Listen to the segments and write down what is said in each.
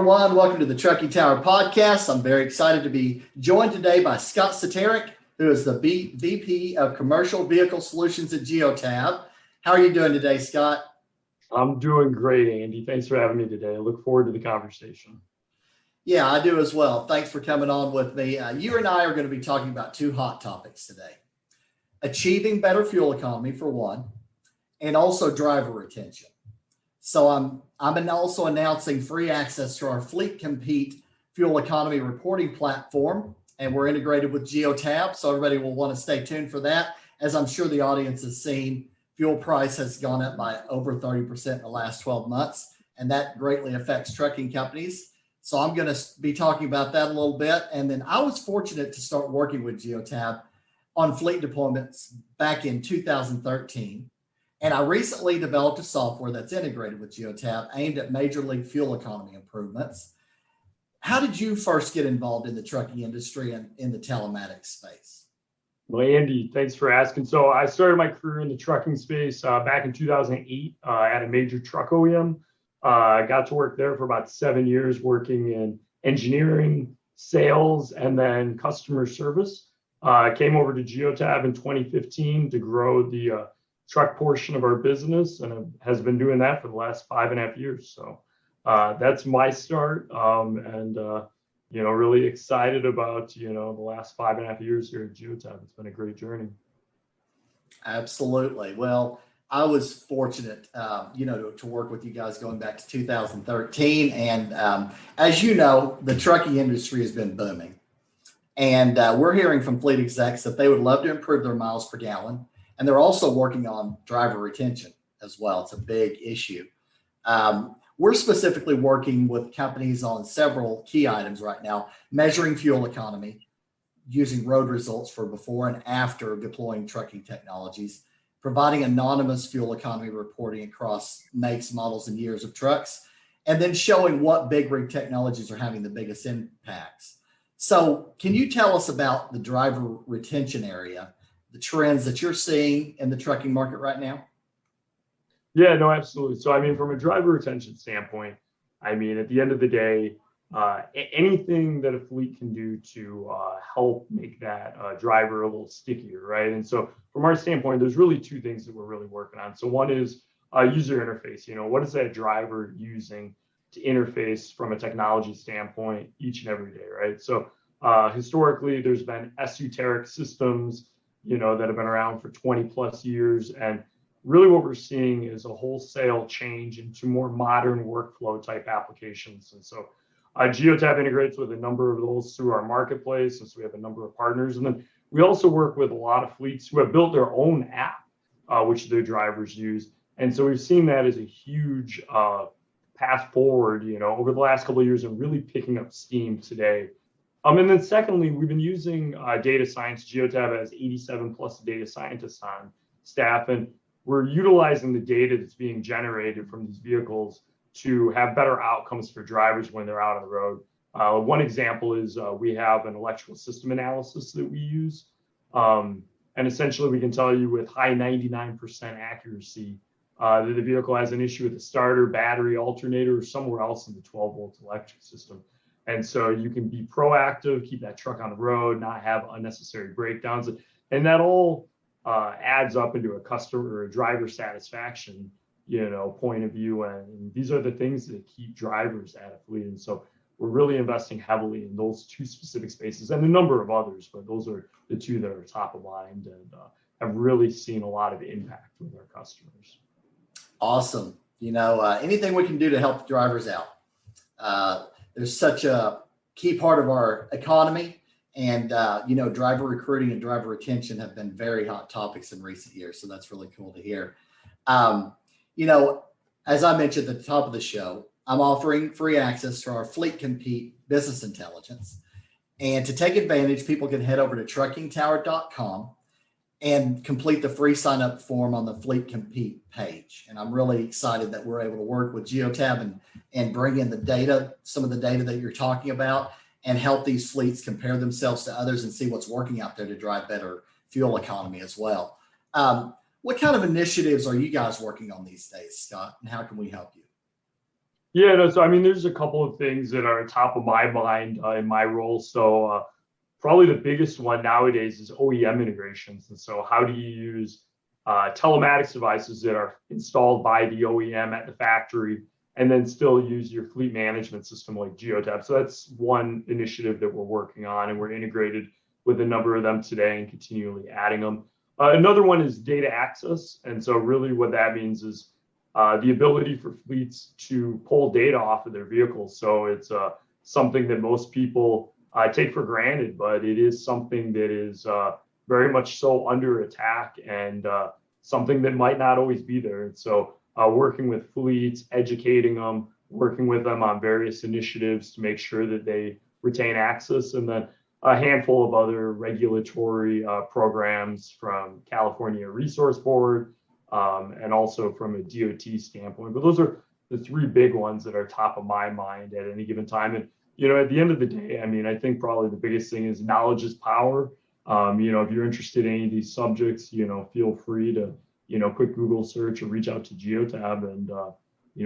everyone. Welcome to the Trucking Tower podcast. I'm very excited to be joined today by Scott Sutarik, who is the VP of Commercial Vehicle Solutions at GEOTAB. How are you doing today, Scott? I'm doing great, Andy. Thanks for having me today. I look forward to the conversation. Yeah, I do as well. Thanks for coming on with me. You and I are going to be talking about two hot topics today. Achieving better fuel economy, for one, and also driver retention. So I'm also announcing free access to our Fleet Compete fuel economy reporting platform, and we're integrated with GEOTAB, so everybody will want to stay tuned for that. As I'm sure the audience has seen, fuel price has gone up by over 30% in the last 12 months, and that greatly affects trucking companies. So I'm going to be talking about that a little bit. And then I was fortunate to start working with GEOTAB on fleet deployments back in 2013. And I recently developed a software that's integrated with GEOTAB aimed at major league fuel economy improvements. How did you first get involved in the trucking industry and in the telematics space? Well, Andy, thanks for asking. So I started my career in the trucking space back in 2008 at a major truck OEM. I got to work there for about 7 years, working in engineering, sales, and then customer service. I came over to GEOTAB in 2015 to grow the truck portion of our business, and has been doing that for the last 5.5 years. So that's my start, and really excited about the last 5.5 years here at GEOTAB. It's been a great journey. Absolutely. Well, I was fortunate, to work with you guys going back to 2013, and as you know, the trucking industry has been booming, and we're hearing from fleet execs that they would love to improve their miles per gallon. And they're also working on driver retention as well. It's a big issue. We're specifically working with companies on several key items right now, measuring fuel economy, using road results for before and after deploying trucking technologies, providing anonymous fuel economy reporting across makes, models, and years of trucks, and then showing what big rig technologies are having the biggest impacts. So can you tell us about the driver retention area, the trends that you're seeing in the trucking market right now? Yeah, no, absolutely. So, from a driver retention standpoint, at the end of the day, anything that a fleet can do to help make that driver a little stickier, right? And so from our standpoint, there's really two things that we're really working on. So one is user interface. What is that driver using to interface from a technology standpoint each and every day, right? So historically, there's been esoteric systems that have been around for 20 plus years. And really what we're seeing is a wholesale change into more modern workflow type applications. And so GEOTAB integrates with a number of those through our marketplace. And so we have a number of partners. And then we also work with a lot of fleets who have built their own app, which their drivers use. And so we've seen that as a huge path forward, over the last couple of years, and really picking up steam today. And then secondly, we've been using data science. GEOTAB has 87 plus data scientists on staff, and we're utilizing the data that's being generated from these vehicles to have better outcomes for drivers when they're out on the road. One example is we have an electrical system analysis that we use. And essentially we can tell you with high 99% accuracy that the vehicle has an issue with the starter, battery, alternator, or somewhere else in the 12-volt electric system. And so you can be proactive, keep that truck on the road, not have unnecessary breakdowns. And that all adds up into a customer or a driver satisfaction, point of view. And these are the things that keep drivers at a fleet. And so we're really investing heavily in those two specific spaces and a number of others, but those are the two that are top of mind and have really seen a lot of impact with our customers. Awesome. Anything we can do to help drivers out. There's such a key part of our economy, and driver recruiting and driver retention have been very hot topics in recent years. So that's really cool to hear. As I mentioned at the top of the show, I'm offering free access to our Fleet Compete business intelligence. And to take advantage, people can head over to truckingtower.com and complete the free sign up form on the Fleet Compete page. And I'm really excited that we're able to work with GEOTAB and bring in the data, some of the data that you're talking about, and help these fleets compare themselves to others and see what's working out there to drive better fuel economy as well. What kind of initiatives are you guys working on these days, Scott, and how can we help you? Yeah, no, so I mean, there's a couple of things that are top of my mind in my role. So probably the biggest one nowadays is OEM integrations. And so how do you use telematics devices that are installed by the OEM at the factory and then still use your fleet management system like GEOTAB? So that's one initiative that we're working on, and we're integrated with a number of them today and continually adding them. Another one is data access. And so really what that means is the ability for fleets to pull data off of their vehicles. So it's something that most people take for granted, but it is something that is very much so under attack and something that might not always be there. And so working with fleets, educating them, working with them on various initiatives to make sure that they retain access, and then a handful of other regulatory programs from California Resource Board, and also from a DOT standpoint. But those are the three big ones that are top of my mind at any given time. And, at the end of the day, I mean, I think probably the biggest thing is knowledge is power. If you're interested in any of these subjects, feel free to, quick Google search or reach out to GEOTAB, and,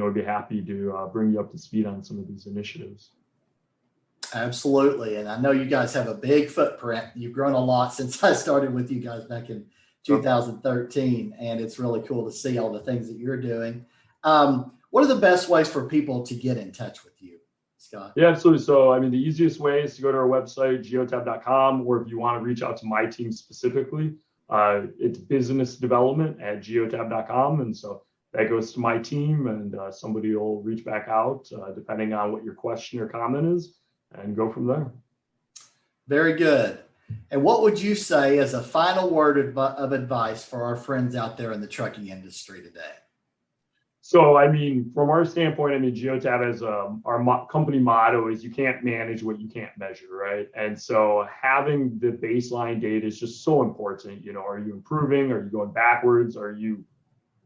I'd be happy to bring you up to speed on some of these initiatives. Absolutely. And I know you guys have a big footprint. You've grown a lot since I started with you guys back in 2013, and it's really cool to see all the things that you're doing. What are the best ways for people to get in touch with you, Scott? Yeah, absolutely. So, I mean, the easiest way is to go to our website, geotab.com, or if you want to reach out to my team specifically, it's businessdevelopment@geotab.com. And so that goes to my team, and somebody will reach back out depending on what your question or comment is, and go from there. Very good. And what would you say as a final word of advice for our friends out there in the trucking industry today? So, I mean, from our standpoint, I mean, GEOTAB as our company motto is you can't manage what you can't measure, right? And so having the baseline data is just so important. Are you improving? Are you going backwards? Are you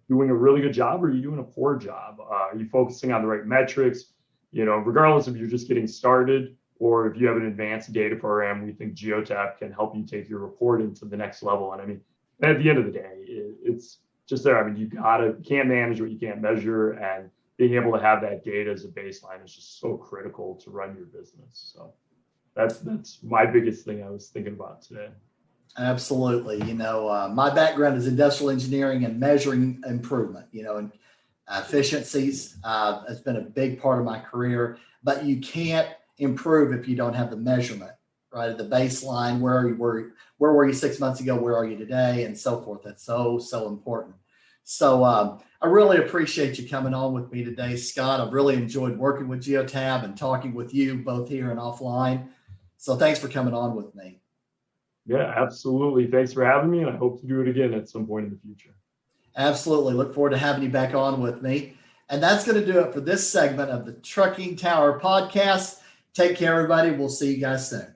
doing a really good job? Or are you doing a poor job? Are you focusing on the right metrics? Regardless if you're just getting started or if you have an advanced data program, we think GEOTAB can help you take your reporting to the next level. And I mean, at the end of the day, it's just there. I mean, you can't manage what you can't measure, and being able to have that data as a baseline is just so critical to run your business. So that's my biggest thing I was thinking about today. Absolutely. My background is industrial engineering and measuring improvement, and efficiencies has been a big part of my career, but you can't improve if you don't have the measurement, right? At the baseline, where were you 6 months ago? Where are you today? And so forth. That's so important. So I really appreciate you coming on with me today, Scott. I've really enjoyed working with GEOTAB and talking with you both here and offline. So thanks for coming on with me. Yeah, absolutely. Thanks for having me, and I hope to do it again at some point in the future. Absolutely. Look forward to having you back on with me. And that's going to do it for this segment of the Trucking Tower podcast. Take care, everybody. We'll see you guys soon.